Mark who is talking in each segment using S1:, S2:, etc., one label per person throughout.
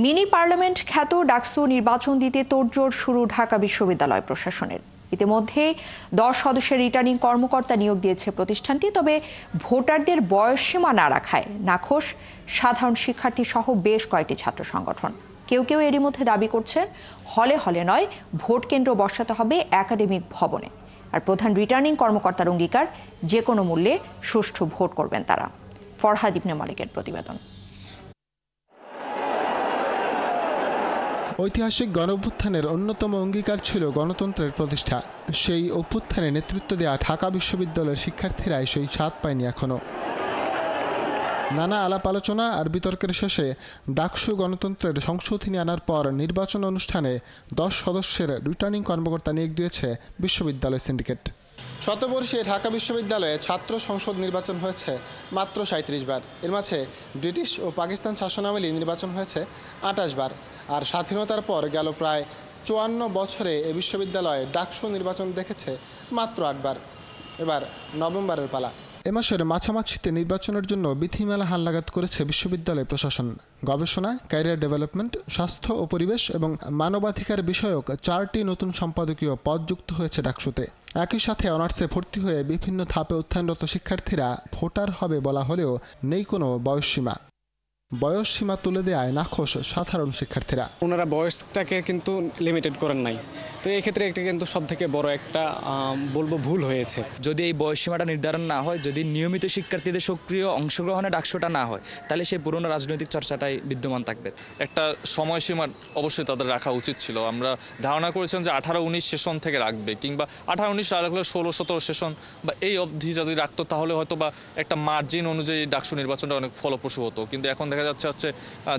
S1: Mini parliament খ্যাত ডাকসু নির্বাচন দিতে তোড়জোড় শুরু ঢাকা বিশ্ববিদ্যালয় প্রশাসনের। ইতিমধ্যে 10 সদস্যের রিটার্নিং কর্মকর্তা নিয়োগ দিয়েছে প্রতিষ্ঠানটি। তবে ভোটারদের বয়সসীমা না রাখায় নাখোশ সাধারণ শিক্ষার্থী সহ বেশ কয়েকটি ছাত্র সংগঠন। কেউ কেউ এরই মধ্যে দাবি করছেন হলে হলে নয়, ভোট কেন্দ্র বসাতে হবে একাডেমিক ভবনে। আর প্রধান রিটার্নিং কর্মকর্তার অঙ্গীকার, যে কোনো মূল্যে সুষ্ঠু ভোট করবেন তারা। ফরহাদ ইবনে মালিকের প্রতিবেদন।
S2: ঐতিহাসিক গণঅভ্যুত্থানের অন্যতম অঙ্গীকার ছিল গণতন্ত্রের প্রতিষ্ঠা। সেই অভ্যুত্থানে নেতৃত্ব দেওয়া ঢাকা বিশ্ববিদ্যালয়ের শিক্ষার্থীরাই সেই স্বাদ পায়নি এখনো। নানা আলাপ আলোচনা আর বিতর্কের শেষে ডাকসু গণতন্ত্রের সংশোধনী আনার পর নির্বাচন অনুষ্ঠানে 10 সদস্যের রিটার্নিং কর্মকর্তা নিয়োগ দিয়েছে বিশ্ববিদ্যালয় সিন্ডিকেট। শতবর্ষে ঢাকা বিশ্ববিদ্যালয়ে ছাত্র সংসদ নির্বাচন হয়েছে মাত্র 37 বার। এর মাঝে ব্রিটিশ ও পাকিস্তান শাসনামলে নির্বাচন হয়েছে 28 বার। আর স্বাধীনতার পর গেল প্রায় 54 বছরে এ বিশ্ববিদ্যালয়ে ডাকসু নির্বাচন দেখেছে মাত্র 8 বার। এবার নভেম্বরের পালা। এ মাসের মাঝামাঝিতে নির্বাচনের জন্য বিধিমালা হালনাগাদ করেছে বিশ্ববিদ্যালয় প্রশাসন। গবেষণা, ক্যারিয়ার ডেভেলপমেন্ট, স্বাস্থ্য ও পরিবেশ এবং মানবাধিকার বিষয়ক 4টি নতুন সম্পাদকীয় পদ যুক্ত হয়েছে ডাকসুতে। একই সাথে অনার্সে ভর্তি হয়ে বিভিন্ন ধাপে উত্থানরত শিক্ষার্থীরা ভোটার হবে বলা হলেও নেই কোনো বয়সসীমা। বয়সসীমা তুলে দেয় নাখোশ সাধারণ শিক্ষার্থীরা।
S3: ওনারা বয়সটাকে কিন্তু লিমিটেড করেন নাই, তো এই ক্ষেত্রে এটা কিন্তু সব থেকে বড় একটা বলবো ভুল হয়েছে।
S4: যদি এই বয়সসীমাটা নির্ধারণ না হয়, যদি নিয়মিত শিক্ষার্থীদের সক্রিয় অংশগ্রহণে ডাকসুটা না হয়, তাহলে সেই পুরনো রাজনৈতিক চর্চাটাই বিদ্যমান থাকবে।
S5: একটা সময়সীমা অবশ্যই তাদের রাখা উচিত ছিল। আমরা ধারণা করেছিলাম যে 18-19 সেশন থেকে রাখবে, কিংবা 18-19 রাখলে 16-17 সেশন বা এই অবধি যদি রাখতো, তাহলে হয়তো বা একটা মার্জিন অনুযায়ী ডাকসু নির্বাচনটা অনেক ফলপ্রসূ হতো। কিন্তু এখন দেখা যাচ্ছে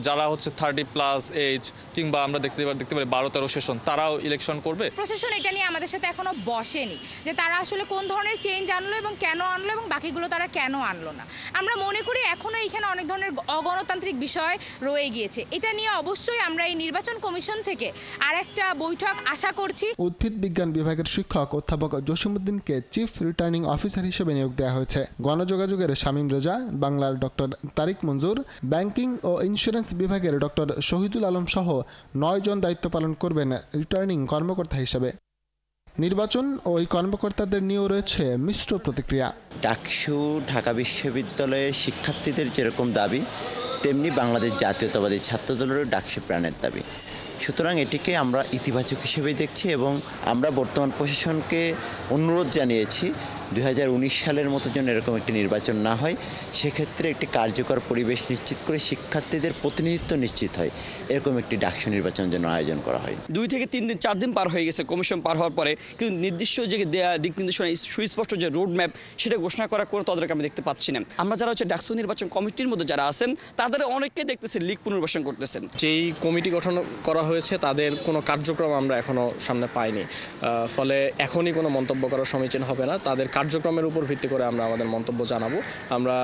S5: যারা 30+ এজ, কিংবা আমরা দেখতে পারি 12-13 সেশন, তারাও ইলেকশন করবে।
S6: প্রশাসন এটা নিয়ে আমাদের সাথে এখনো বসেনি যে তারা আসলে কোন ধরনের চেঞ্জ আনলো এবং কেন আনলো এবং বাকিগুলো তারা কেন আনলো না। আমরা মনে করি এখনো এখানে অনেক ধরনের অগণতান্ত্রিক বিষয় রয়ে গিয়েছে। এটা নিয়ে অবশ্যই আমরা এই নির্বাচন কমিশন থেকে আরেকটা বৈঠক আশা করছি।
S2: উদ্ভিদ বিজ্ঞান বিভাগের শিক্ষক অধ্যাপক জসিমউদ্দিনকে চিফ রিটার্নিং অফিসার হিসেবে নিয়োগ দেওয়া হয়েছে। গণযোগাযোগের শামীম রেজা, বাংলার ডক্টর তারিক মঞ্জুর, ব্যাংকিং ও ইন্স্যুরেন্স বিভাগের ডক্টর শহীদুল আলম সহ 9 জন দায়িত্ব পালন করবেন রিটার্নিং কর্মকর্তা হিসেবে। নির্বাচন ও এই কর্মকর্তাদের নিয়েও রয়েছে মিশ্র প্রতিক্রিয়া।
S7: ডাকসু ঢাকা বিশ্ববিদ্যালয়ের শিক্ষার্থীদের যেরকম দাবি, তেমনি বাংলাদেশ জাতীয়তাবাদী ছাত্রদলেরও ডাকসু প্রাণের দাবি। সুতরাং এটিকে আমরা ইতিবাচক হিসেবেই দেখছি এবং আমরা বর্তমান প্রশাসনকে অনুরোধ জানিয়েছি 2019 সালের মতো যেন এরকম একটি নির্বাচন না হয়। সেক্ষেত্রে একটি কার্যকর পরিবেশ নিশ্চিত করে শিক্ষার্থীদের প্রতিনিধিত্ব নিশ্চিত হয়, এরকম একটি ডাকসু নির্বাচন যেন আয়োজন করা হয়।
S8: 2 থেকে 3 দিন 4 দিন পার হয়ে গেছে কমিশন পার হওয়ার পরে, কিন্তু নির্দিষ্ট যে দিক নির্দেশনা, সুস্পষ্ট যে রোড ম্যাপ, সেটা ঘোষণা করার করে তাদেরকে আমি দেখতে পাচ্ছি না। আমরা যারা ডাকসু নির্বাচন কমিটির মধ্যে যারা আছেন, তাদের অনেককে দেখতেছি লিগ পুনর্বাসন করতেছেন।
S3: যেই কমিটি গঠন করা হয়েছে তাদের কোনো কার্যক্রম আমরা এখনো সামনে পাইনি, ফলে এখনই কোনো মন্তব্য করা সমীচীন হবে না। তাদের কার্যক্রমের উপর ভিত্তি করে আমরা আমাদের মন্তব্য জানাবো। আমরা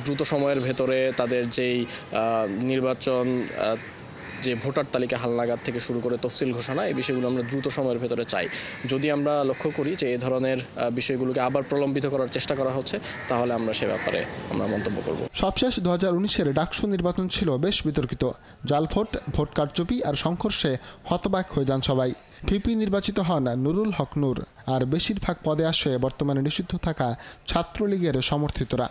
S3: দ্রুত সময়ের ভেতরে তাদের যেই নির্বাচন, যে ভোটার তালিকা হালনাগাদ থেকে শুরু করে তফসিল ঘোষণা, এই বিষয়গুলো আমরা দ্রুত সময়ের ভেতরে চাই। যদি আমরা লক্ষ্য করি যে এই ধরনের বিষয়গুলোকে আবার প্রলম্বিত করার চেষ্টা করা হচ্ছে, তাহলে আমরা সে ব্যাপারে আমরা মন্তব্য করব।
S2: সবশেষ 2019-এর ডাকসু নির্বাচন ছিল বেশ বিতর্কিত। জাল ভোট, ভোট কারচুপি আর সংঘর্ষে হতবাক হয়ে যান সবাই। ভিপি নির্বাচিত হন নুরুল হক নূর, আর বেশিরভাগ পদে আসে বর্তমানে নিষিদ্ধ থাকা ছাত্রলীগের সমর্থিতরা।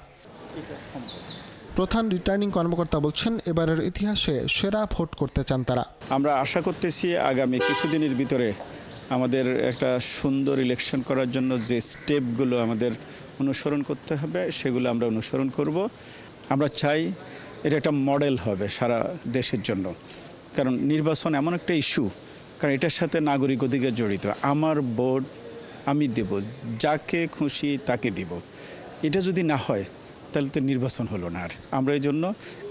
S2: প্রধান রিটার্নিং কর্মকর্তা বলছেন এবারের ইতিহাসে সেরা ভোট করতে চান তারা।
S9: আমরা আশা করতেছি আগামী কিছুদিনের ভিতরে আমাদের একটা সুন্দর ইলেকশন করার জন্য যে স্টেপগুলো আমাদের অনুসরণ করতে হবে, সেগুলো আমরা অনুসরণ করব। আমরা চাই এটা একটা মডেল হবে সারা দেশের জন্য, কারণ নির্বাচন এমন একটা ইস্যু, কারণ এটার সাথে নাগরিক অধিকার জড়িত। আমার ভোট আমি দেব, যাকে খুশি তাকে দিব। এটা যদি না হয় তাহলে তো নির্বাচন হলো না। আর আমরা এই জন্য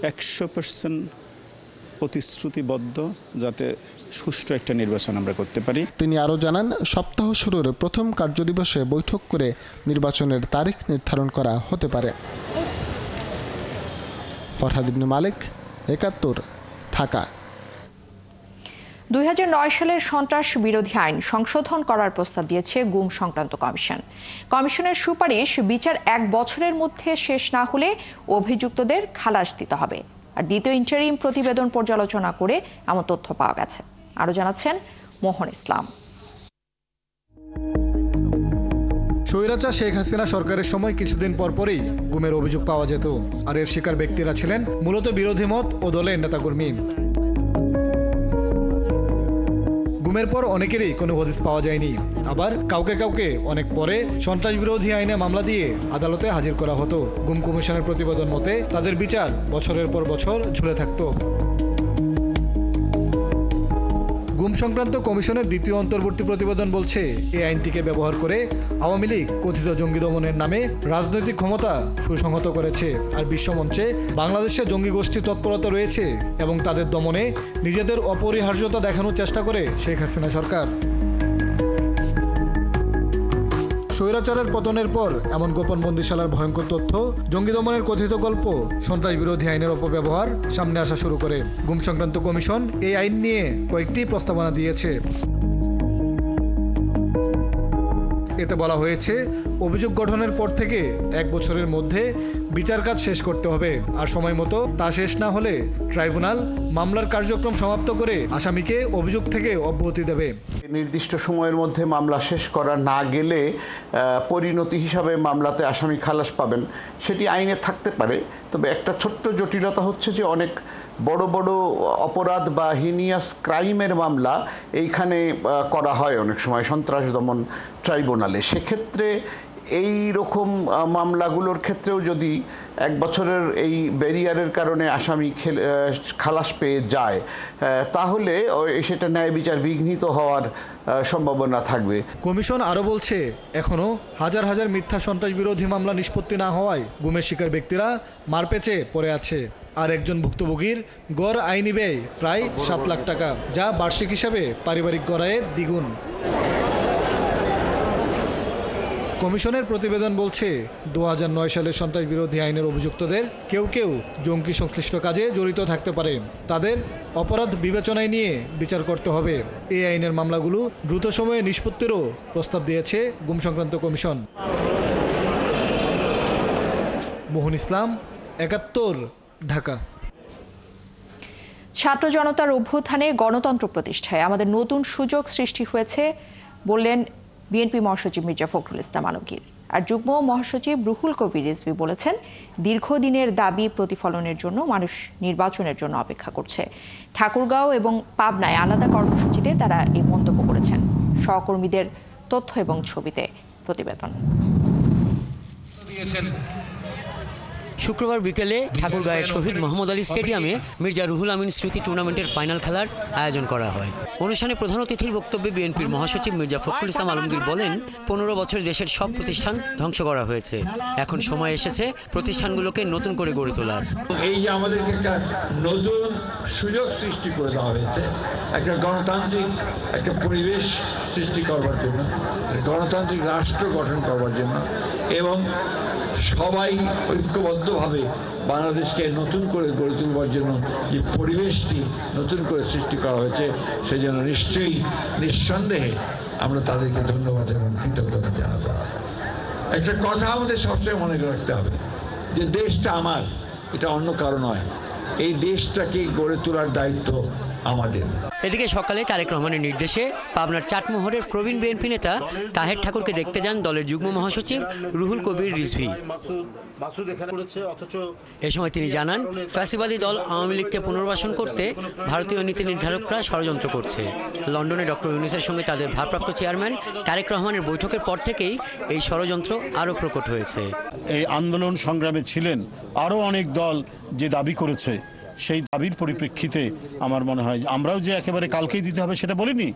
S9: 100% প্রতিশ্রুতিবদ্ধ যাতে সুষ্ঠু একটা নির্বাচন আমরা করতে পারি।
S2: তিনি আরও জানান, সপ্তাহ শুরুর প্রথম কার্যদিবসে বৈঠক করে নির্বাচনের তারিখ নির্ধারণ করা হতে পারে। ফরহাদ ইবনে মালিক, 71, ঢাকা।
S1: 2009 সালের সন্ত্রাস বিরোধী আইন সংশোধন করার প্রস্তাব দিয়েছে গুম সংক্রান্ত কমিশন। কমিশনের সুপারিশ, বিচার 1 বছরের মধ্যে শেষ না হলে অভিযুক্তদের খালাস দিতে হবে। আর দ্বিতীয় ইন্টারিম প্রতিবেদন পর্যালোচনা করে এমন তথ্য পাওয়া গেছে। আরও জানাচ্ছেন মোহন ইসলাম।
S10: স্বৈরাচার শেখ হাসিনা সরকারের সময় কিছুদিন পরপরই গুমের অভিযোগ পাওয়া যেত, আর এর শিকার ব্যক্তিরা ছিলেন মূলত বিরোধী মত ও দলের নেতাকর্মী। গুমের পর অনেকেরই কোনো হদিস পাওয়া যায়নি, আবার কাউকে কাউকে অনেক পরে সন্ত্রাস বিরোধী আইনে মামলা দিয়ে আদালতে হাজির করা হতো। গুম কমিশনের প্রতিবেদন মতে তাদের বিচার বছরের পর বছর ঝুলে থাকতো। গুম সংক্রান্ত কমিশনের দ্বিতীয় অন্তর্বর্তী প্রতিবেদন বলছে, এই আইনটিকে ব্যবহার করে আওয়ামী লীগ কথিত জঙ্গি দমনের নামে রাজনৈতিক ক্ষমতা সুসংহত করেছে, আর বিশ্বমঞ্চে বাংলাদেশে জঙ্গি গোষ্ঠীর তৎপরতা রয়েছে এবং তাদের দমনে নিজেদের অপরিহার্যতা দেখানোর চেষ্টা করে শেখ হাসিনা সরকার। স্বৈরাচারের পতনের পর এমন গোপন বন্দিশালার ভয়ঙ্কর তথ্য, জঙ্গি দমনের কথিত গল্প, সন্ত্রাস বিরোধী আইনের অপব্যবহার সামনে আসা শুরু করে। গুম সংক্রান্ত কমিশন এই আইন নিয়ে কয়েকটি প্রস্তাবনা দিয়েছে। এতে বলা হয়েছে, অভিযোগ গঠনের পর থেকে 1 বছরের মধ্যে বিচার কাজ শেষ করতে হবে, আর সময় মতো তা শেষ না হলে ট্রাইব্যুনাল মামলার কার্যক্রম সমাপ্ত করে আসামিকে অভিযোগ থেকে অব্যাহতি দেবে।
S11: নির্দিষ্ট সময়ের মধ্যে মামলা শেষ করা না গেলে পরিণতি হিসাবে মামলাতে আসামি খালাস পাবেন, সেটি আইনে থাকতে পারে। তবে একটা ছোট্ট জটিলতা হচ্ছে যে অনেক বড় বড় অপরাধ বা হিনিয়াস ক্রাইমের মামলা এইখানে করা হয় অনেক সময় সন্ত্রাস দমন ট্রাইব্যুনালে। সেক্ষেত্রে এই রকম মামলাগুলোর ক্ষেত্রেও যদি 1 বছরের এই ব্যারিয়ারের কারণে আসামি খালাস পেয়ে যায়, তাহলে সেটা ন্যায় বিচার বিঘ্নিত হওয়ার সম্ভাবনা থাকবে।
S10: কমিশন আরও বলছে, এখনও হাজার হাজার মিথ্যা সন্ত্রাস বিরোধী মামলা নিষ্পত্তি না হওয়ায় গুমের শিকার ব্যক্তিরা মারপেচে পড়ে আছে। আর একজন ভুক্তভোগীর গড় আইনি ব্যয় প্রায় 7 লাখ টাকা, যা বার্ষিক হিসাবে পারিবারিক গড়ায়ের দ্বিগুণ। কমিশনের প্রতিবেদন বলছে, 2009 সালের সন্ত্রাস বিরোধী আইনের অভিযুক্তদের কেউ কেউ জঙ্গি সংশ্লিষ্ট কাজে জড়িত থাকতে পারে। তাদের অপরাধ বিবেচনায় নিয়ে বিচার করতে হবে। এই আইনের মামলাগুলো দ্রুত সময়ে নিষ্পত্তিরও প্রস্তাব দিয়েছে গুম সংক্রান্ত কমিশন। মোহন ইসলাম, 71, ঢাকা।
S1: ছাত্র জনতার অভ্যুত্থানে গণতন্ত্র প্রতিষ্ঠায় আমাদের নতুন সুযোগ সৃষ্টি হয়েছে বললেন বিএনপি মহাসচিব মির্জা ফখরুল ইসলাম আলমগীর। আর যুগ্ম মহাসচিব রুহুল কবির রিজভী বলেছেন, দীর্ঘদিনের দাবি প্রতিফলনের জন্য মানুষ নির্বাচনের জন্য অপেক্ষা করছে। ঠাকুরগাঁও এবং পাবনায় আলাদা কর্মসূচিতে তারা এই মন্তব্য করেছেন। সহকর্মীদের তথ্য এবং ছবিতে প্রতিবেদন।
S12: শুক্রবার বিকেলে ঠাকুরগাঁয়ের শহীদ মোহাম্মদ আলী স্টেডিয়ামে মির্জা রুহুল আমিন স্মৃতি টুর্নামেন্টের ফাইনাল খেলার আয়োজন করা হয়। অনুষ্ঠানে প্রধান অতিথির বক্তব্যে বিএনপির মহাসচিব মির্জা ফখরুল ইসলাম আলমগীর বলেন, 15 বছর দেশের সব প্রতিষ্ঠান ধ্বংস করা হয়েছে, এখন সময় এসেছে প্রতিষ্ঠানগুলোকে নতুন করে গড়ে তোলার।
S13: এই যে আমাদেরকে একটা নতুন সুযোগ সৃষ্টি করে দেওয়া হয়েছে, একটা গণতান্ত্রিক একটা পরিবেশ সৃষ্টি করবার জন্য, গণতান্ত্রিক রাষ্ট্র গঠন করবার জন্য, এবং সবাই ঐক্যবদ্ধভাবে বাংলাদেশকে নতুন করে গড়ে তুলবার জন্য যে পরিবেশটি নতুন করে সৃষ্টি করা হয়েছে, সেই জন্য নিশ্চয়ই নিঃসন্দেহে আমরা তাদেরকে ধন্যবাদ এবং কৃতজ্ঞতা জানাবো। একটা কথা আমাদের সবসময় মনে রাখতে হবে যে দেশটা আমার, এটা অন্য কারো নয়। এই দেশটাকে গড়ে তোলার দায়িত্ব আমাদের।
S12: এদিকে সকালে তারেক রহমানের নির্দেশে পাবনার চাটমোহরের প্রবীণ বিএনপি নেতা তাহের ঠাকুরকে দেখতে যান দলের যুগ্ম মহাসচিব রুহুল কবির রিজভী। এ সময় তিনি জানান, ফ্যাসিবাদী দল আওয়ামী লীগকে পুনর্বাসন করতে ভারতীয় নীতি নির্ধারকরা ষড়যন্ত্র করছে। লন্ডনে ডক্টর ইউনূসের সঙ্গে তাদের ভারপ্রাপ্ত চেয়ারম্যান তারেক রহমানের বৈঠকের পর থেকেই এই ষড়যন্ত্র আরও প্রকট হয়েছে।
S14: এই আন্দোলন সংগ্রামে ছিলেন আরও অনেক দল, যে দাবি করেছে সেই দাবির পরিপ্রেক্ষিতে আমার মনে হয় আমরাও যে একেবারে কালকেই দিতে হবে সেটা বলিনি,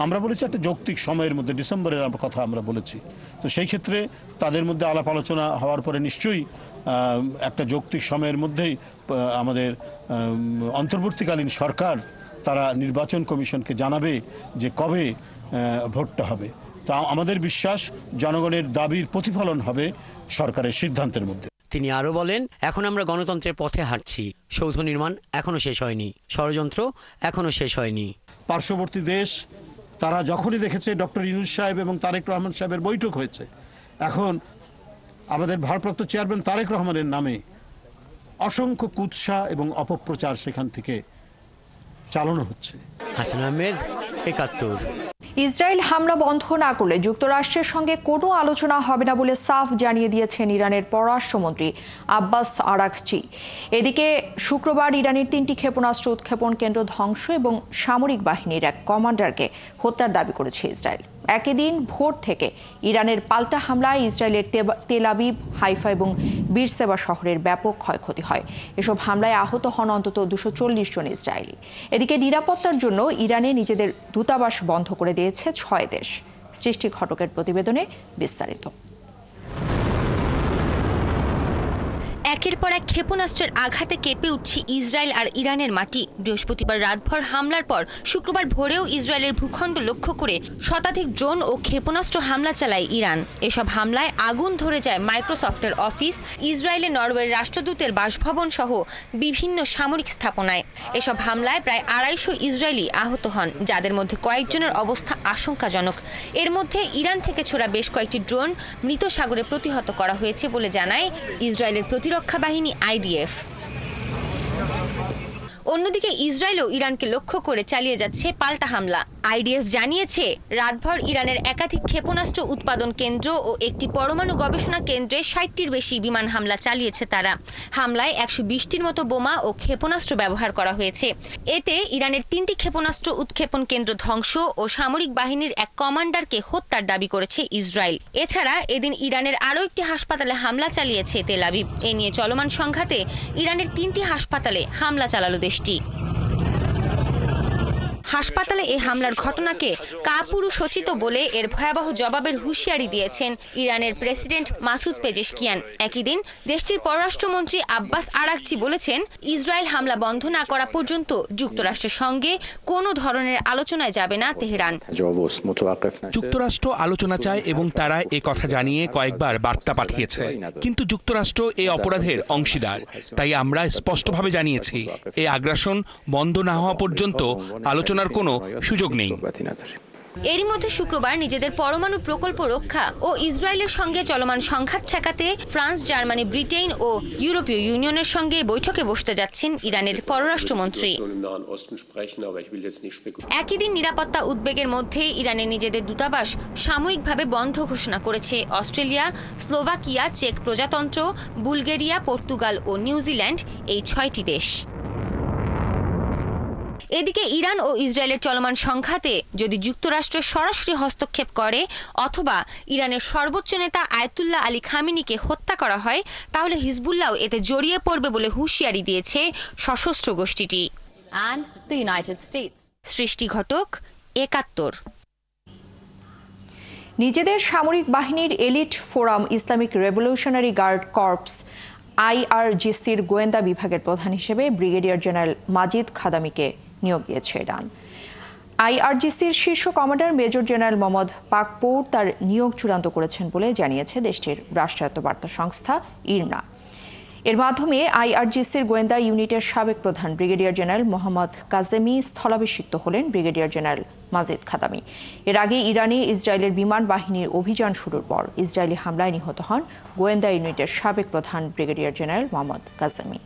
S14: আমরা বলেছি একটা যৌক্তিক সময়ের মধ্যে, ডিসেম্বরের কথা আমরা বলেছি। তো সেই ক্ষেত্রে তাদের মধ্যে আলাপ আলোচনা হওয়ার পরে নিশ্চয়ই একটা যৌক্তিক সময়ের মধ্যেই আমাদের অন্তর্বর্তীকালীন সরকার তারা নির্বাচন কমিশনকে জানাবে যে কবে ভোটটা হবে। তা আমাদের বিশ্বাস জনগণের দাবির প্রতিফলন হবে সরকারের সিদ্ধান্তের মধ্যে।
S12: তিনি আরও বলেন, এখন আমরা গণতন্ত্রের পথে হাঁটছি, সৌধ নির্মাণ এখনও শেষ হয়নি, ষড়যন্ত্র এখনও শেষ হয়নি।
S14: পার্শ্ববর্তী দেশ তারা যখনই দেখেছে ডক্টর ইউনূস সাহেব এবং তারেক রহমান সাহেবের বৈঠক হয়েছে, এখন আমাদের ভারপ্রাপ্ত চেয়ারম্যান তারেক রহমানের নামে অসংখ্য কুৎসা এবং অপপ্রচার সেখান থেকে চালানো হচ্ছে।
S12: হাসান আহমেদ, ৭১।
S1: ইসরায়েল হামলা বন্ধ না করলে যুক্তরাষ্ট্রের সঙ্গে কোনো আলোচনা হবে না বলে সাফ জানিয়ে দিয়েছেন ইরানের পররাষ্ট্রমন্ত্রী আব্বাস আরাগচি। এদিকে শুক্রবার ইরানের 3টি ক্ষেপণাস্ত্র উৎক্ষেপণ কেন্দ্র ধ্বংস এবং সামরিক বাহিনীর এক কমান্ডারকে হত্যার দাবি করেছে ইসরায়েল। একই দিন ভোর থেকে ইরানের পাল্টা হামলায় ইসরায়েলের তেল আবিব, হাইফা এবং বীরসেবা শহরের ব্যাপক ক্ষয়ক্ষতি হয়। এসব হামলায় আহত হন অন্তত 240 জন ইসরায়েলি। এদিকে নিরাপত্তার জন্য ইরানে নিজেদের দূতাবাস বন্ধ করে দিয়েছে 6 দেশ। সৃষ্টি ঘটকের প্রতিবেদনে বিস্তারিত।
S15: একের পর এক ক্ষেপণাস্ত্রের আঘাতে কেঁপে উঠছে ইসরায়েল আর ইরানের মাটি। বৃহস্পতিবার রাতভর হামলার পর শুক্রবার ভোরেও ইসরায়েলের ভূখণ্ড লক্ষ্য করে শতাধিক ড্রোন ও ক্ষেপণাস্ত্র হামলা চালায় ইরান। এসব হামলায় আগুন ধরে যায় মাইক্রোসফটের অফিস, ইসরায়েলে নরওয়ের রাষ্ট্রদূতের বাসভবন সহ বিভিন্ন সামরিক স্থাপনায়। এসব হামলায় প্রায় 250 ইসরায়েলি আহত হন, যাদের মধ্যে কয়েকজনের অবস্থা আশঙ্কাজনক। এর মধ্যে ইরান থেকে ছোড়া বেশ কয়েকটি ড্রোন মৃত সাগরে প্রতিহত করা হয়েছে বলে জানায় ইসরায়েলের প্রতিরক্ষা বাহিনী IDF। অন্যদিকে ইসরায়েলও ইরানকে লক্ষ্য করে চালিয়ে যাচ্ছে পাল্টা হামলা। IDF জানিয়েছে রাতভর ইরানের একাধিক ক্ষেপণাস্ত্র উৎপাদন কেন্দ্র ও একটি পরমাণু গবেষণা কেন্দ্রে 60টির বেশি বিমান হামলা চালিয়েছে তারা। হামলায় 120টির মতো বোমা ও ক্ষেপণাস্ত্র ব্যবহার করা হয়েছে। এতে ইরানের 3টি ক্ষেপণাস্ত্র উৎক্ষেপণ কেন্দ্র ধ্বংস ও সামরিক বাহিনীর এক কমান্ডারকে হত্যার দাবি করেছে ইসরায়েল। এছাড়া এদিন ইরানের আরও একটি হাসপাতালে হামলা চালিয়েছে তেল আবিব। এ নিয়ে চলমান সংঘাতে ইরানের 3টি হাসপাতালে হামলা চালালো দেশটি। হাসপাতালে এই হামলার ঘটনাকে কাপুরুষোচিত বলে এর ভয়াবহ জবাবের হুঁশিয়ারি দিয়েছেন ইরানের প্রেসিডেন্ট মাসুদ পেজেশকিয়ান। একই দিন দেশটির পররাষ্ট্রমন্ত্রী আব্বাস আরাগচি বলেছেন, ইসরায়েল হামলা বন্ধ না করা পর্যন্ত যুক্তরাষ্ট্রের সঙ্গে কোনো ধরনের আলোচনায় যাবে না তেহরান।
S16: যুক্তরাষ্ট্র আলোচনা চায় এবং তারা এ কথা জানিয়ে কয়েকবার বার্তা পাঠিয়েছে, কিন্তু যুক্তরাষ্ট্র এই অপরাধের অংশীদার। তাই আমরা স্পষ্টভাবে জানিয়েছি, এই আগ্রাসন বন্ধ না হওয়া পর্যন্ত আলোচনার কোনো সুযোগ নেই।
S15: এরই মধ্যে শুক্রবার নিজেদের পরমাণু প্রকল্প রক্ষা ও ইসরায়েলের সঙ্গে চলমান সংঘাত ঠেকাতে ফ্রান্স, জার্মানি, ব্রিটেন ও ইউরোপীয় ইউনিয়নের সঙ্গে বৈঠকে বসতে যাচ্ছেন ইরানের পররাষ্ট্রমন্ত্রী। একই দিন নিরাপত্তা উদ্বেগের মধ্যে ইরানে নিজেদের দূতাবাস সাময়িকভাবে বন্ধ ঘোষণা করেছে অস্ট্রেলিয়া, স্লোভাকিয়া, চেক প্রজাতন্ত্র, বুলগেরিয়া, পর্তুগাল ও নিউজিল্যান্ড, এই 6টি দেশ। এদিকে ইরান ও ইসরায়েলের চলমান সংঘাতে যদি যুক্তরাষ্ট্র সরাসরি হস্তক্ষেপ করে অথবা ইরানের সর্বোচ্চ নেতা আয়াতুল্লাহ আলী খামেনিকে হত্যা করা হয়, তাহলে হিজবুল্লাহও এতে জড়িয়ে পড়বে বলে হুঁশিয়ারি দিয়েছে সশস্ত্র গোষ্ঠীটি। সৃষ্টি ঘটক, ৭১।
S1: নিজেদের সামরিক বাহিনীর elite forum Islamic revolutionary guard corps IRGCর গোয়েন্দা বিভাগের প্রধান হিসেবে ব্রিগেডিয়ার জেনারেল মাজিদ খাদামিকে নিয়োগ দিয়েছে ইরান। IRGCর শীর্ষ কমান্ডার মেজর জেনারেল মোহাম্মদ পাকপোর তার নিয়োগ চূড়ান্ত করেছেন বলে জানিয়েছে দেশটির রাষ্ট্রায়ত্ত বার্তা সংস্থা ইরনা। এর মাধ্যমে IRGCর গোয়েন্দা ইউনিটের সাবেক প্রধান ব্রিগেডিয়ার জেনারেল মোহাম্মদ কাজেমি স্থলাভিষিক্ত হলেন ব্রিগেডিয়ার জেনারেল মাজিদ খাদামি। এর আগে ইরানে ইসরায়েলের বিমান বাহিনীর অভিযান শুরুর পর ইসরায়েলি হামলায় নিহত হন গোয়েন্দা ইউনিটের সাবেক প্রধান ব্রিগেডিয়ার জেনারেল মোহাম্মদ কাজেমি।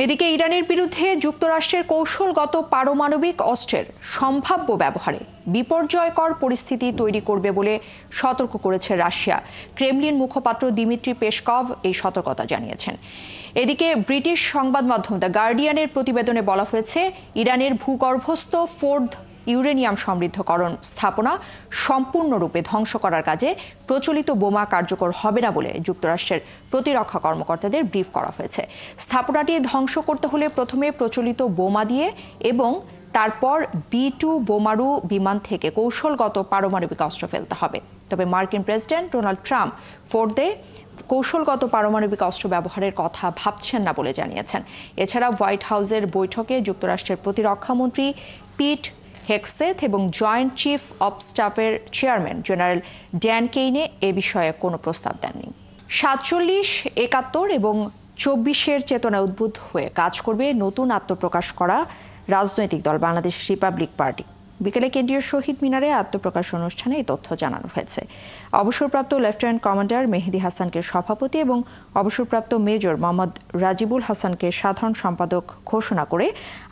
S1: এদিকে ইরানের বিরুদ্ধে যুক্তরাষ্ট্রের কৌশলগত পারমাণবিক অস্ত্রের সম্ভাব্য ব্যবহারে বিপর্যয়কর পরিস্থিতি তৈরি করবে বলে সতর্ক করেছে রাশিয়া। ক্রেমলিন মুখপাত্র দিমিত্রি পেসকভ এই সতর্কতা জানিয়েছেন। এদিকে ব্রিটিশ সংবাদ মাধ্যম দ্য গার্ডিয়ানের প্রতিবেদনে বলা হয়েছে, ইরানের ভূগর্ভস্থ ফোর্দ ইউরেনিয়াম সমৃদ্ধকরণ স্থাপনা সম্পূর্ণরূপে ধ্বংস করার কাজে প্রচলিত বোমা কার্যকর হবে না বলে যুক্তরাষ্ট্রের প্রতিরক্ষা কর্মকর্তাদের ব্রিফ করা হয়েছে। স্থাপনাটি ধ্বংস করতে হলে প্রথমে প্রচলিত বোমা দিয়ে এবং তারপর B-2 বোমারু বিমান থেকে কৌশলগত পারমাণবিক অস্ত্র ফেলতে হবে। তবে মার্কিন প্রেসিডেন্ট ডোনাল্ড ট্রাম্প ফোর্দে কৌশলগত পারমাণবিক অস্ত্র ব্যবহারের কথা ভাবছেন না বলে জানিয়েছেন। এছাড়া হোয়াইট হাউসের বৈঠকে যুক্তরাষ্ট্রের প্রতিরক্ষামন্ত্রী পিট হেক্সেথ এবং জয়েন্ট চিফ অব স্টাফের চেয়ারম্যান জেনারেল ড্যান কেইনে এ বিষয়ে কোনো প্রস্তাব দেননি। 47, 71 এবং 24-এর চেতনায় উদ্বুদ্ধ হয়ে কাজ করবে নতুন আত্মপ্রকাশ করা রাজনৈতিক দল বাংলাদেশ রিপাবলিক পার্টি। বিকেলে কেন্দ্রীয় শহীদ মিনারে আত্মপ্রকাশ অনুষ্ঠানে এই তথ্য জানানো হয়েছে। অবসরপ্রাপ্ত লেফটেন্যান্ট কমান্ডার মেহেদী হাসানকে সভাপতি এবং অবসরপ্রাপ্ত মেজর মোহাম্মদ রাজিবুল হাসানকে সাধারণ সম্পাদক ঘোষণা করে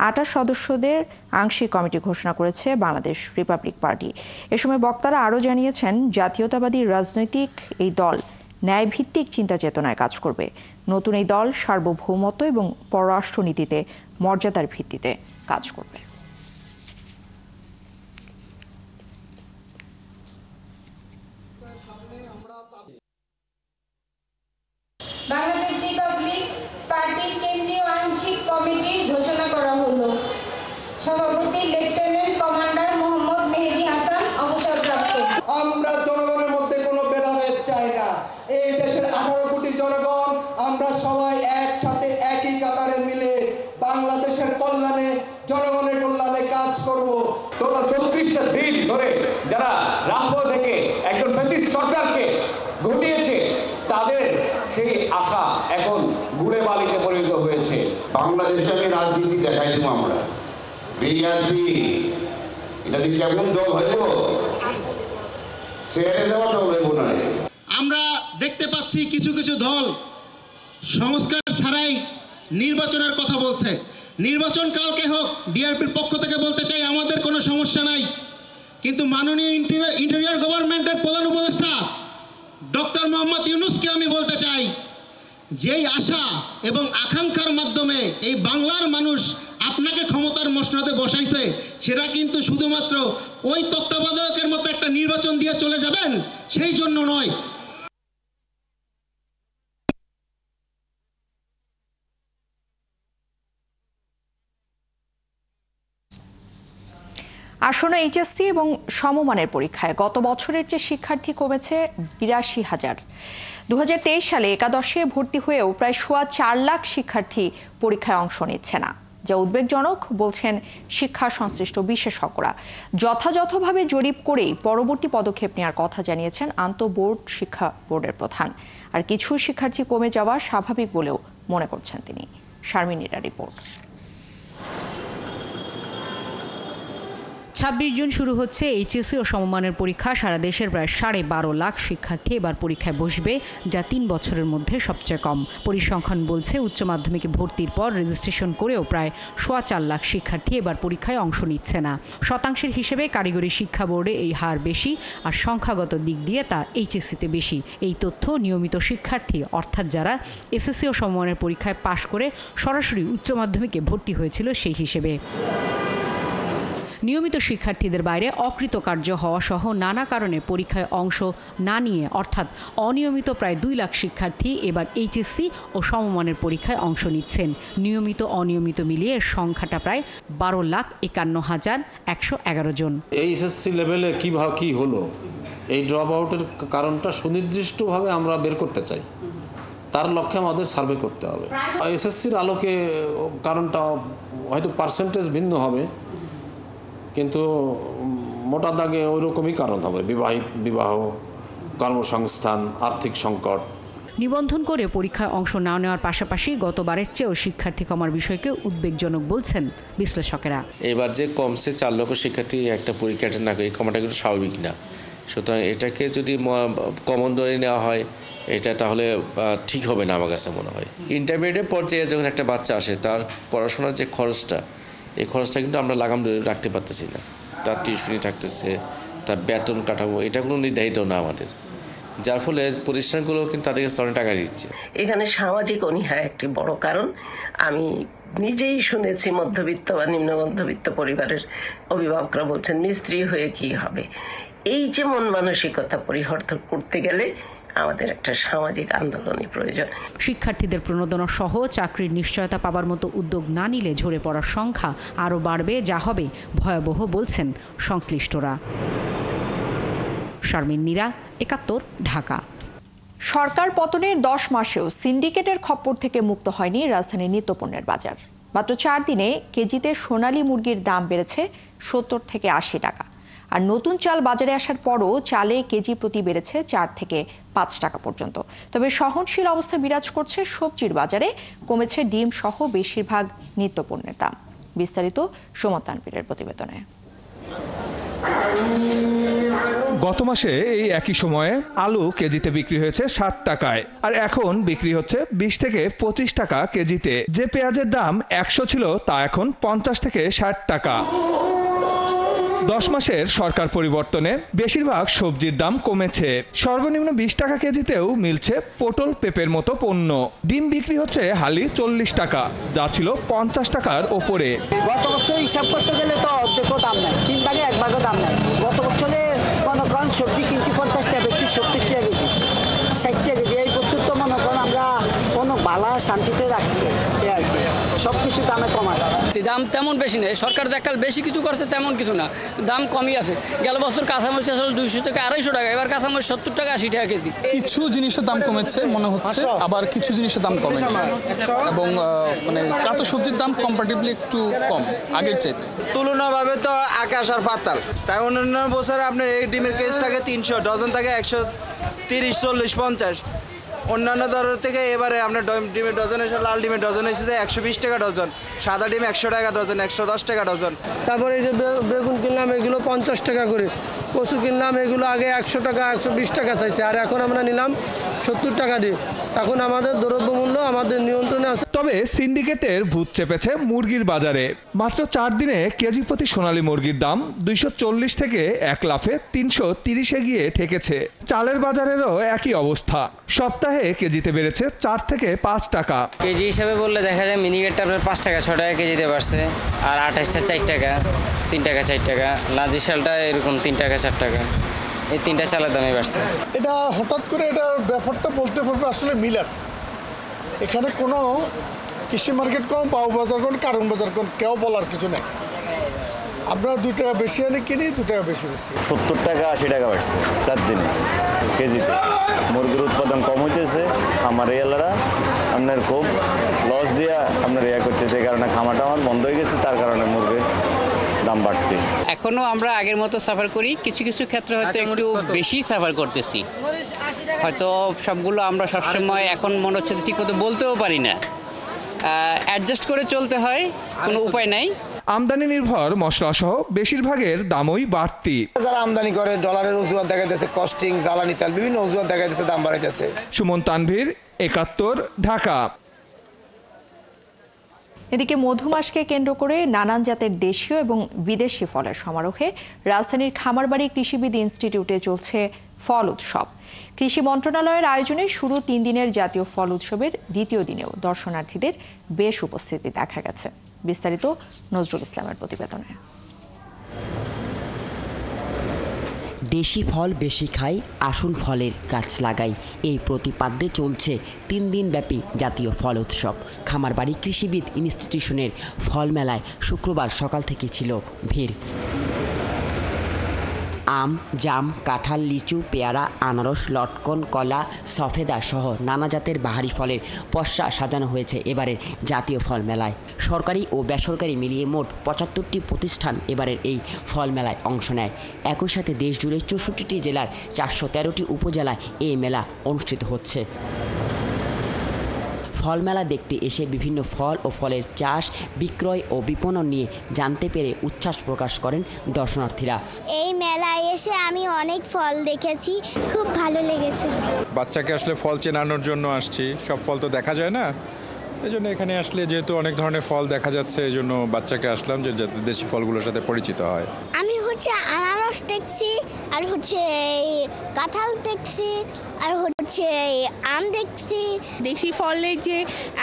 S1: 28 সদস্যদের আংশিক কমিটি ঘোষণা করেছে বাংলাদেশ রিপাবলিক পার্টি। এ সময় বক্তারা আরও জানিয়েছেন, জাতীয়তাবাদী রাজনৈতিক এই দল ন্যায়ভিত্তিক চিন্তা চেতনায় কাজ করবে। নতুন এই দল সার্বভৌমত্ব এবং পররাষ্ট্রনীতিতে মর্যাদার ভিত্তিতে কাজ করবে।
S17: বাংলাদেশ রিপাবলিক পার্টির কেন্দ্রীয় আংশিক কমিটির ঘোষণা করা হলো। সভাপতি লেফটেন্যান্ট কমান্ডার মোহাম্মদ মেহেদী হাসান, অবসরপ্রাপ্ত।
S18: আমরা জনগণের মধ্যে কোনো ভেদাভেদ চাই না। এই দেশের 18 কোটি জনগণ আমরা সবাই একসাথে একই কাতারে মিলে বাংলাদেশের কল্যাণে, জনগণের কল্যাণে কাজ করব।
S19: টোটাল 34টা দিন ধরে যারা রাজপথ থেকে একজন ফ্যাসিস্ট সরকারকে ঘটিয়েছে, তাদের সেই আশা এখন গুড়ে বালিতে পরিণত হয়েছে।
S20: বাংলাদেশে আমি রাজনীতি দেখাই দেবো আমরা। বিএনপি এটা যে কেমন দল হইব, ছেড়ে যাওয়া দল হইব না।
S21: আমরা দেখতে পাচ্ছি কিছু কিছু দল সংস্কার ছাড়াই নির্বাচনের কথা বলছে। নির্বাচন কালকে হোক, বিএনপির পক্ষ থেকে বলতে চাই আমাদের কোনো সমস্যা নাই, কিন্তু মাননীয় ইন্টেরিয়র গভর্নমেন্টের প্রধান উপদেষ্টা ডক্টর মোহাম্মদ ইউনূসকে আমি বলতে চাই, যেই আশা এবং আকাঙ্ক্ষার মাধ্যমে এই বাংলার মানুষ আপনাকে ক্ষমতার মসনদে বসাইছে, সেটা কিন্তু শুধুমাত্র ওই তত্ত্বাবধায়কের মতো একটা নির্বাচন দিয়ে চলে যাবেন সেই জন্য নয়।
S1: আসন্ন এইচএসসি এবং সমমানের পরীক্ষায় গত বছরের চেয়ে শিক্ষার্থী কমেছে ৮২,০০০। 2023 সালে একাদশে ভর্তি হয়েও প্রায় 4.25 লাখ শিক্ষার্থী পরীক্ষায় অংশ নিচ্ছে না, যা উদ্বেগজনক বলছেন শিক্ষা সংশ্লিষ্ট বিশেষজ্ঞরা। যথাযথভাবে জরিপ করেই পরবর্তী পদক্ষেপ নেওয়ার কথা জানিয়েছেন আন্তঃবোর্ড শিক্ষা বোর্ডের প্রধান। আর কিছু শিক্ষার্থী কমে যাওয়া স্বাভাবিক বলেও মনে করছেন তিনি। শারমিনীরা রিপোর্ট।
S22: 26 জুন শুরু হচ্ছে এইচএসসি ও সমমানের পরীক্ষা। সারা দেশের প্রায় 12.5 লাখ শিক্ষার্থী এবার পরীক্ষায় বসবে, যা 3 বছরের মধ্যে সবচেয়ে কম। পরিসংখ্যান বলছে উচ্চ মাধ্যমিকে ভর্তির পর রেজিস্ট্রেশন করেও প্রায় 4.25 লাখ শিক্ষার্থী এবার পরীক্ষায় অংশ নিচ্ছে না। শতাংশের হিসেবে কারিগরি শিক্ষা বোর্ডে এই হার বেশি, আর সংখ্যাগত দিক দিয়ে তা এইচএসসিতে বেশি। এই তথ্য নিয়মিত শিক্ষার্থী, অর্থাৎ যারা এসএসসি ও সমমানের পরীক্ষায় পাশ করে সরাসরি উচ্চ মাধ্যমিকে ভর্তি হয়েছিল সেই হিসেবে। নিয়মিত শিক্ষার্থীদের বাইরে অকৃতকার্য হওয়া সহ নানা কারণে পরীক্ষায় অংশ না নিয়ে অর্থাৎ অনিয়মিত প্রায় 2 লাখ শিক্ষার্থী এবার এইচএসসি ও সমমানের পরীক্ষায় অংশ নিচ্ছেন। নিয়মিত অনিয়মিত মিলিয়ে সংখ্যাটা প্রায় 12,51,111 জন।
S23: এইচএসসি লেভেলে কি হলো, এই ড্রপ আউটের কারণটা সুনির্দিষ্টভাবে আমরা বের করতে চাই। তার লক্ষ্যে আমাদের সার্ভে করতে হবে। এসএসসির আলোকে কারণটা হয়তো পার্সেন্টেজ ভিন্ন হবে, কিন্তু মোটা দাগে ওই রকমই কারণ হবে। বিবাহ, কর্মসংস্থান, আর্থিক সংকট।
S22: নিবন্ধন করে পরীক্ষায় অংশ না নেওয়ার পাশাপাশি গতবারের চেয়েও শিক্ষার্থী কমার বিষয়কে উদ্বেগজনক বলছেন বিশ্লেষকেরা।
S24: এবার যে কমছে 4 লক্ষ শিক্ষার্থী একটা পরীক্ষা অ্যাটেন্ড না করে, এই কমাটা কিন্তু স্বাভাবিক না। সুতরাং এটাকে যদি কমন ধরে নেওয়া হয়, এটা তাহলে ঠিক হবে না আমার কাছে মনে হয়। ইন্টারমিডিয়েট পর্যায়ে যখন একটা বাচ্চা আসে, তার পড়াশোনার যে খরচটা, এই খরচটা কিন্তু আমরা লাগাম ধরে রাখতে পারতেছি না। তার টিউশনি থাকতেছে, তার বেতন কাঠামো, এটা কোনো নির্ধারিত না আমাদের, যার ফলে প্রতিষ্ঠানগুলো কিন্তু তাদেরকে স্তরে টাকা দিচ্ছে।
S25: এখানে সামাজিক অনীহা একটি বড় কারণ। আমি নিজেই শুনেছি মধ্যবিত্ত বা নিম্ন মধ্যবিত্ত পরিবারের অভিভাবকরা বলছেন মিস্ত্রি হয়ে কি হবে। এই যে মন মানসিকতা পরিবর্তন করতে গেলে আমাদের একটা সামাজিক আন্দোলনই প্রয়োজন।
S22: শিক্ষার্থীদের প্রণোদনা সহ চাকরির নিশ্চয়তা পাবার মতো উদ্যোগ না নিলে ঝরে পড়ার সংখ্যা আরও বাড়বে, যা হবে ভয়াবহ বলছেন সংশ্লিষ্টরা। শারমিন নীরা, 71, ঢাকা।
S1: সরকার পতনের 10 মাসেও সিন্ডিকেটের খপ্পর থেকে মুক্ত হয়নি রাজধানীর নিত্যপণ্যের বাজার। মাত্র 4 দিনে কেজিতে সোনালী মুরগির দাম বেড়েছে 70 থেকে 80 টাকা। আর নতুন চাল বাজারে আসার পরও চালে কেজি প্রতি বেড়েছে 4 থেকে 5 টাকা পর্যন্ত। তবে সহনশীল অবস্থা বিরাজ করছে সবজির বাজারে, কমেছে ডিম সহ বেশিরভাগ নিত্যপণ্যের দাম। বিস্তারিত সুমন তানভীরের প্রতিবেদনে।
S4: গত মাসে এই একই সময়ে আলু কেজিতে বিক্রি হয়েছে 60 টাকায়, আর এখন বিক্রি হচ্ছে 20 থেকে 25 টাকা কেজিতে। যে পেঁয়াজের দাম 100 ছিল তা এখন 50 থেকে 60 টাকা। 10 মাসের সরকার পরিবর্তনে বেশিরভাগ সবজির দাম কমেছে। সর্বনিম্ন 20 টাকা কেজিতেও মিলছে পটল, পেঁপের মতো পণ্য। ডিম বিক্রি হচ্ছে হালি 40 টাকা, যা ছিল 50 টাকার ওপরে।
S5: গত বছর হিসাব করতে গেলে তো অর্ধেকও দাম নাই, 3 ভাগে 1 ভাগও দাম নাই। গত বছরে মনে করেন সবজি কিনছি 50 টাকা, বেচছি 70 টাকা কেজি, 60 টাকা কেজি। এই বছর তো মনে করেন আমরা কোনো বালা শান্তিতে রাখছি, সব কিছু দামে কম আছে।
S6: দাম তেমন বেশি নেই, সরকার দেখাল বেশি কিছু করছে তেমন কিছু না, দাম কমই আছে। গেল বছর কাঁচামরিচ আসলে 200 থেকে 250 টাকা, এবার কাঁচামরিচ 70 টাকা 80 টাকা কেজি।
S7: কিছু জিনিসের দাম কমেছে মনে হচ্ছে, আবার কিছু জিনিসের দাম কমে, এবং মানে কাঁচা সবজির দাম কম্পারেটিভলি একটু কম আগের চাইতে।
S8: তুলনাভাবে তো আকাশ আর পাতাল। তাই অন্যান্য বছরে আপনার এই ডিমের কেজি থাকে 300, ডজন থাকে 130, 40, 50। অন্যান্য দর থেকে এবারে আপনার ডিমের ডজন এসে লাল ডিমের ডজন এসেছে 120 টাকা ডজন, সাদা ডিম 100 টাকা ডজন, 110 টাকা ডজন।
S26: তারপরে এই যে বেগুন কিনলাম এগুলো 50 টাকা করে, কচু কিনলাম এগুলো আগে 100 টাকা 120 টাকা চাইছে, আর এখন আমরা নিলাম 70 টাকা দিয়ে। এখন আমাদের দ্রব্যমূল্য আমাদের নিয়ন্ত্রণে আছে।
S4: তবে সিন্ডিকেটের ভূত চেপেছে মুরগির বাজারে। মাত্র 4 দিনে কেজি প্রতি সোনালী মুরগির দাম 240 থেকে 1 লাফে 330-এ গিয়ে ঠেকেছে। চালের বাজারেরও একই অবস্থা। সপ্তাহে কেজিতে বেড়েছে 4 থেকে 5 টাকা।
S6: কেজি হিসাবে বললে দেখা যায় মিনিকেটটা আপনার 5 টাকা 6 টাকা কেজিতে বাড়ছে, আর 28টা 4 টাকা, 3 টাকা 4 টাকা, লাজি শালটা এরকম 3 টাকা 4 টাকা, এই 3টা চালের দামই বাড়ছে।
S27: এটা হঠাৎ করে এটা ব্যাপারটা বলতে পারবো আসলে মিলার। এখানে কোনো কৃষি মার্কেট কম, পাও বাজার কম, কারণ বাজার কম, কেউ বলার কিছু নেই। আমরা 2 টাকা বেশি আনি কিনি, 2 টাকা বেশি
S28: 70 টাকা 80 টাকা বাড়ছে 4 দিনে কেজিতে। মুরগির উৎপাদন কম হইতেছে, আমার এলারা আপনার খুব লস দিয়ে আপনার করতেছে, কারণে খামাটা আমার বন্ধ হয়ে গেছে, তার কারণে মুরগির দাম বাড়তে।
S6: এখনো আমরা আগের মতো সাফার করি, কিছু কিছু ক্ষেত্রে হয়তো একটু বেশি সাফার করতেছি। হয়তো সবগুলো আমরা সবসময় এখন মনে হচ্ছে ঠিক মতো বলতেও পারি না, অ্যাডজাস্ট করে চলতে হয়, কোনো উপায় নাই।
S4: আমদানি নির্ভর মশলা সহ বেশিরভাগের দামই বাড়তি।
S27: যারা আমদানি করে ডলারের অজুহাত দেখাইতেছে, কস্টিং, জ্বালানি তেল, বিভিন্ন অজুহাত দেখাইতেছে, দাম বাড়াইতেছে।
S4: সুমন তানভীর, 71, ঢাকা।
S1: এদিকে মধুমাসকে কেন্দ্র করে নানান জাতের দেশীয় এবং বিদেশি ফলের সমারোহে রাজধানীর খামারবাড়ি কৃষিবিদ ইনস্টিটিউটে চলছে ফল উৎসব। কৃষি মন্ত্রণালয়ের আয়োজনে শুরু 3 দিনের জাতীয় ফল উৎসবের দ্বিতীয় দিনেও দর্শনার্থীদের বেশ উপস্থিতি দেখা গেছে। বিস্তারিত নজরুল ইসলামের প্রতিবেদনে।
S29: দেশি ফল বেশি খাই, আসুন ফলের গাছ লাগাই, এই প্রতিপাদ্যে চলছে 3 দিনব্যাপী জাতীয় ফল উৎসব। খামারবাড়ি কৃষিবিদ ইনস্টিটিউশনের ফল মেলায় শুক্রবার সকাল থেকে ছিল ভিড়। আম, জাম, কাঁঠাল, লিচু, পেয়ারা, আনারস, লটকন, কলা, সফেদা সহ নানা জাতের বাহারি ফলের পসরা সাজানো হয়েছে এবারের জাতীয় ফল মেলায়। সরকারি ও বেসরকারি মিলিয়ে মোট 75টি প্রতিষ্ঠান এবারের এই ফল মেলায় অংশ নেয়। একই সাথে দেশ জুড়ে 64টি জেলার 413টি উপজেলায় এই মেলা অনুষ্ঠিত হচ্ছে। ফল মেলা দেখতে এসে বিভিন্ন ফল ও ফলের চাষ, বিক্রয় ও বিপণন নিয়ে জানতে পেরে উচ্ছ্বাস প্রকাশ করেন দর্শনার্থীরা।
S30: এই মেলায় এসে আমি অনেক ফল দেখেছি, খুব ভালো লেগেছে।
S31: বাচ্চাকে আসলে ফল চেনানোর জন্য আসছি, সব ফল তো দেখা যায় না, এই জন্য এখানে আসলে যেহেতু অনেক ধরনের ফল দেখা যাচ্ছে, এই জন্য বাচ্চাকে আসলাম যে যাতে দেশি ফলগুলোর সাথে পরিচিত হয়।
S30: আমি আনারস দেখছি, আর কাঁঠাল দেখছি, আর আম দেখছি।
S32: দেশি ফলের যে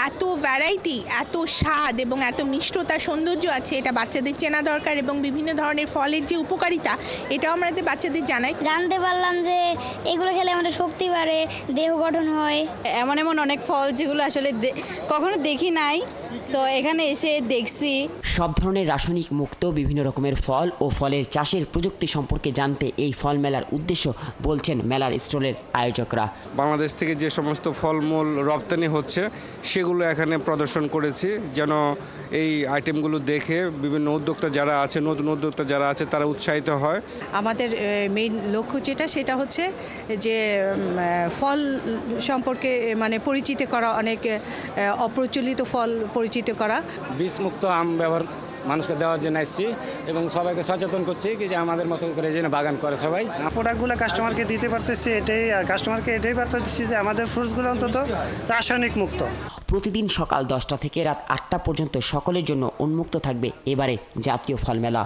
S32: এত ভ্যারাইটি, এত স্বাদ এবং এত মিষ্টতা, সৌন্দর্য আছে, এটা বাচ্চাদের চেনা দরকার, এবং বিভিন্ন ধরনের ফলের যে উপকারিতা, এটাও আমাদের বাচ্চাদের জানাই।
S30: জানতে পারলাম যে এগুলো খেলে আমাদের শক্তি বাড়ে, দেহ গঠন হয়।
S33: এমন এমন অনেক ফল যেগুলো আসলে কখনো দেখি নাই, তো এখানে এসে দেখছি।
S29: সব ধরনের রাসায়নিক মুক্ত বিভিন্ন রকমের ফল ও ফলের চাষের প্রযুক্তি সম্পর্কে জানতে এই ফল মেলার উদ্দেশ্য বলছেন মেলার স্টলের আয়োজকরা।
S34: বাংলাদেশ থেকে যে সমস্ত ফলমূল রপ্তানি হচ্ছে সেগুলো এখানে প্রদর্শন করেছি, যেন এই আইটেমগুলো দেখে বিভিন্ন উদ্যোক্তা যারা আছে, নতুন উদ্যোক্তা যারা আছে, তারা উৎসাহিত হয়।
S33: আমাদের মেইন লক্ষ্য সেটা হচ্ছে যে ফল সম্পর্কে মানে পরিচিত করা, অনেক অপ্রচলিত ফল পরিচিত করা।
S7: বীজমুক্ত আম ব্যবহার
S2: মানুষকে দেওয়ার জন্য আসছি এবং সবাইকে সচেতন করছি কি যে আমাদের মতো করে যেন বাগান করে সবাই।
S3: প্রোডাক্টগুলো কাস্টমারকে দিতে পারতেছি এটাই, আর কাস্টমারকে এটাই পারতেছি যে আমাদের ফ্রুটসগুলো অন্তত রাসায়নিক মুক্ত।
S29: প্রতিদিন সকাল 10টা থেকে রাত 8টা পর্যন্ত সকলের জন্য উন্মুক্ত থাকবে এবারে জাতীয় ফল মেলা।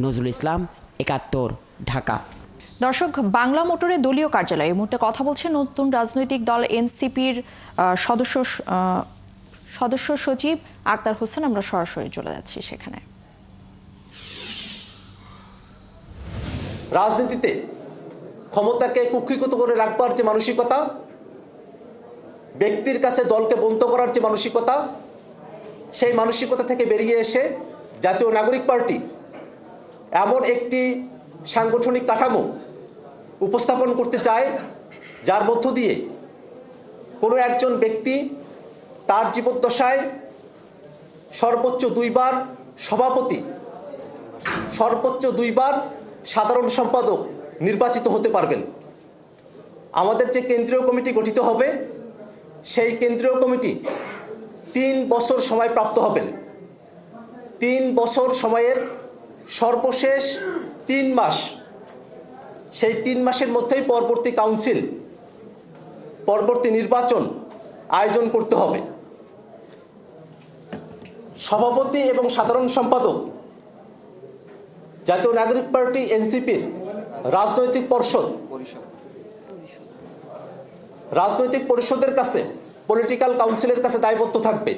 S29: নজরুল ইসলাম, ৭১, ঢাকা।
S1: দর্শক, বাংলা মোটরে দলীয় কার্যালয়ে এই মুহূর্তে কথা বলছে নতুন রাজনৈতিক দল এনসিপির সদস্য সচিব আক্তার হোসেন। আমরা সরাসরি চলে যাচ্ছি সেখানে।
S9: রাজনীতিতে ক্ষমতাকে কুক্ষিগত করে রাখবার যে মানসিকতা, ব্যক্তির কাছে দলকে বন্ধ করার যে মানসিকতা, সেই মানসিকতা থেকে বেরিয়ে এসে জাতীয় নাগরিক পার্টি এমন একটি সাংগঠনিক কাঠামো উপস্থাপন করতে চায় যার মধ্য দিয়ে কোনো একজন ব্যক্তি তার জীবদ্দশায় সর্বোচ্চ 2 বার সভাপতি, সর্বোচ্চ 2 বার সাধারণ সম্পাদক নির্বাচিত হতে পারবেন। আমাদের যে কেন্দ্রীয় কমিটি গঠিত হবে সেই কেন্দ্রীয় কমিটি 3 বছর সময় প্রাপ্ত হবেন। 3 বছর সময়ের সর্বশেষ 3 মাস, সেই 3 মাসের মধ্যেই পরবর্তী কাউন্সিল, পরবর্তী নির্বাচন আয়োজন করতে হবে। সভাপতি এবং সাধারণ সম্পাদক জাতীয় নাগরিক পার্টি এনসিপির রাজনৈতিক পরিষদের কাছে, পলিটিক্যাল কাউন্সিলের কাছে দায়বদ্ধ থাকবে।